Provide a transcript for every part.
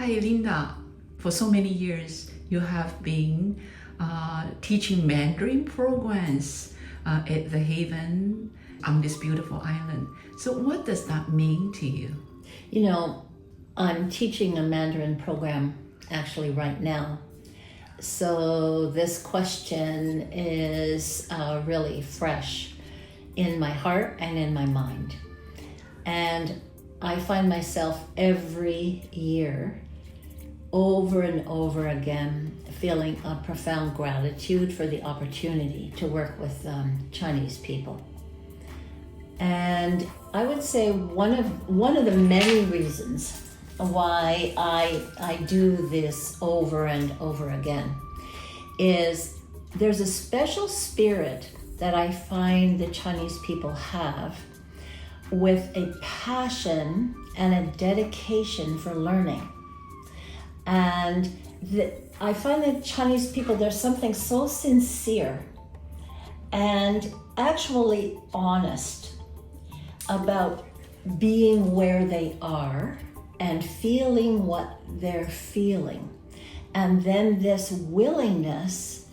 Hi, Linda. For so many years, you have been teaching Mandarin programs at the Havne on this beautiful island. So what does that mean to you? You know, I'm teaching a Mandarin program actually right now. So this question is really fresh in my heart and in my mind. And I find myself every year over and over again feeling a profound gratitude for the opportunity to work with Chinese people. And I would say one of the many reasons why I do this over and over again is there's a special spirit that I find the Chinese people have with a passion and a dedication for learning. And I find that Chinese people, there's something so sincere and actually honest about being where they are and feeling what they're feeling. And then this willingness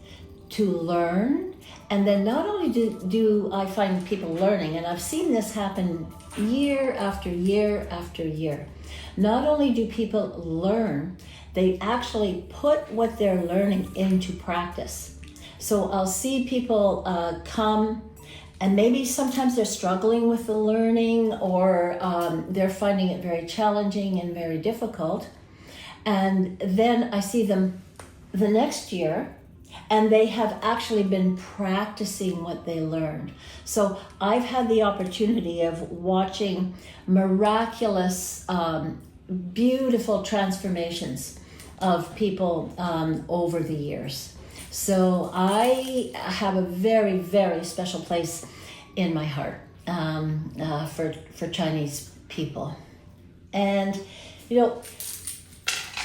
to learn. And then not only do I find people learning, and I've seen this happen year after year after year, not only do people learn, they actually put what they're learning into practice. So I'll see people come, and maybe sometimes they're struggling with the learning, or they're finding it very challenging and very difficult. And then I see them the next year, and they have actually been practicing what they learned. So I've had the opportunity of watching miraculous, beautiful transformations of people over the years. So I have a very, very special place in my heart for Chinese people. And, you know,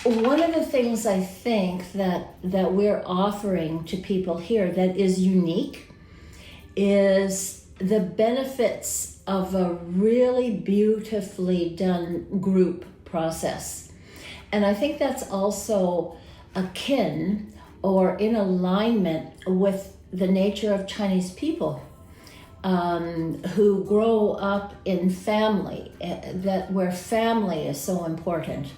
one of the things I think that we're offering to people here that is unique is the benefits of a really beautifully done group process. And I think that's also akin or in alignment with the nature of Chinese people who grow up in family, where family is so important.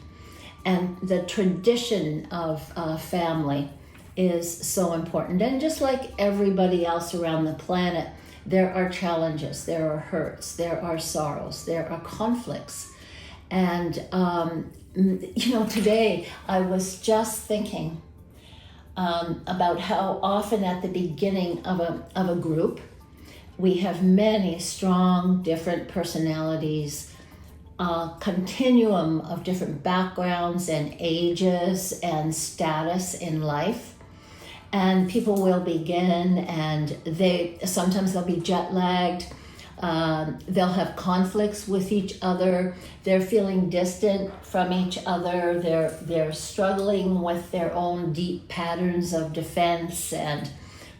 And the tradition of family is so important. And just like everybody else around the planet, there are challenges, there are hurts, there are sorrows, there are conflicts. And, you know, today I was just thinking about how often at the beginning of a group, we have many strong, different personalities, a continuum of different backgrounds and ages and status in life. And people will begin, and sometimes they'll be jet lagged. They'll have conflicts with each other. They're feeling distant from each other. They're struggling with their own deep patterns of defense and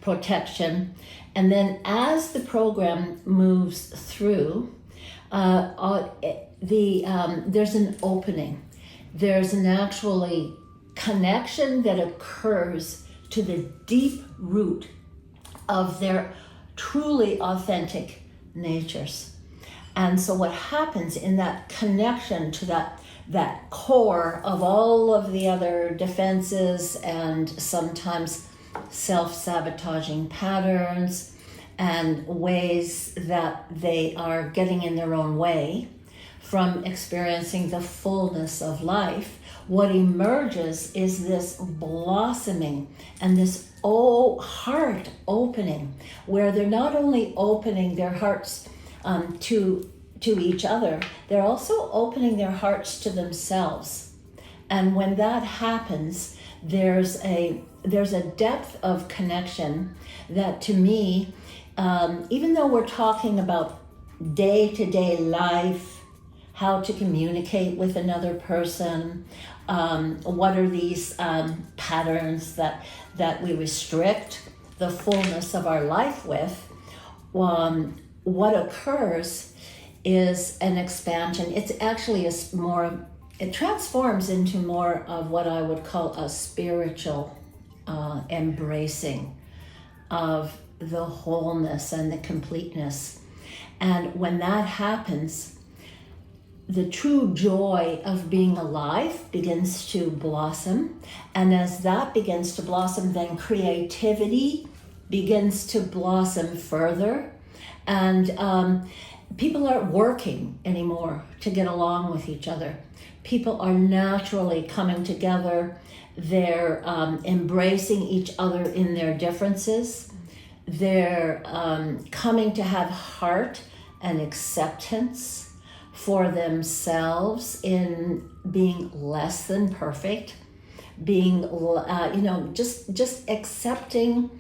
protection. And then as the program moves through, there's an opening. There's an actually connection that occurs to the deep root of their truly authentic natures. And so what happens in that connection to that core of all of the other defenses and sometimes self-sabotaging patterns and ways that they are getting in their own way from experiencing the fullness of life, what emerges is this blossoming and this heart opening, where they're not only opening their hearts to each other, they're also opening their hearts to themselves. And when that happens, there's a depth of connection that, to me, even though we're talking about day-to-day life, how to communicate with another person, what are these patterns that we restrict the fullness of our life with, what occurs is an expansion. It's actually a more it transforms into more of what I would call a spiritual embracing of the wholeness and the completeness. And when that happens, the true joy of being alive begins to blossom. And as that begins to blossom, then creativity begins to blossom further. And people aren't working anymore to get along with each other. People are naturally coming together. They're embracing each other in their differences. They're coming to have heart and acceptance for themselves in being less than perfect, being, just accepting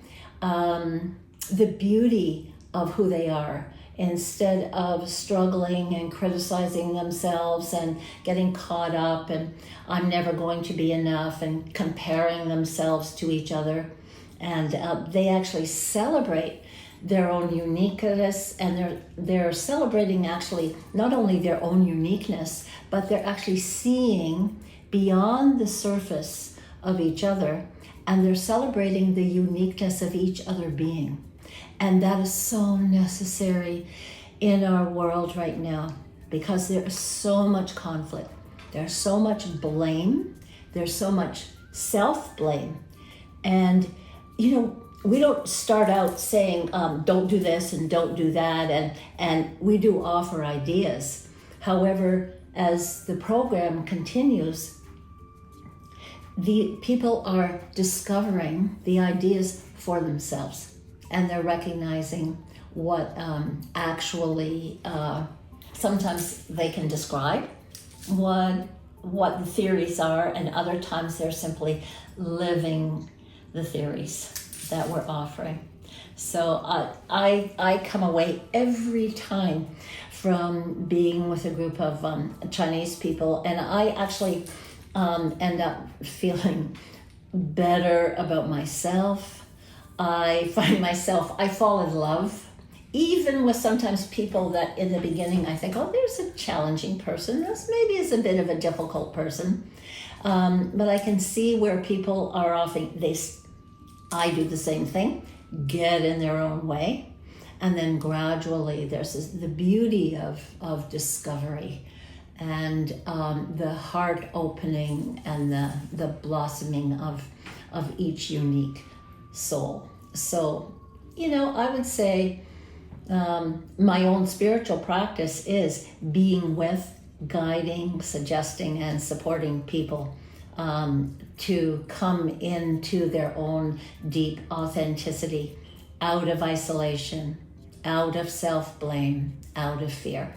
the beauty of who they are, instead of struggling and criticizing themselves and getting caught up and I'm never going to be enough and comparing themselves to each other. And they actually celebrate their own uniqueness, and they're celebrating actually not only their own uniqueness, but they're actually seeing beyond the surface of each other, and they're celebrating the uniqueness of each other being. And that is so necessary in our world right now, because there is so much conflict. There's so much blame. There's so much self-blame. And, we don't start out saying, don't do this and don't do that. And we do offer ideas. However, as the program continues, the people are discovering the ideas for themselves. And they're recognizing what actually, sometimes they can describe what the theories are, and other times they're simply living the theories that we're offering. So I come away every time from being with a group of Chinese people, and I actually end up feeling better about myself. I find myself, I fall in love, even with sometimes people that in the beginning I think, oh, there's a challenging person. This maybe is a bit of a difficult person. But I can see where people are often, I do the same thing, get in their own way. And then gradually there's the beauty of discovery and the heart opening and the blossoming of each unique soul. So, I would say my own spiritual practice is being with, guiding, suggesting, and supporting people to come into their own deep authenticity, out of isolation, out of self-blame, out of fear.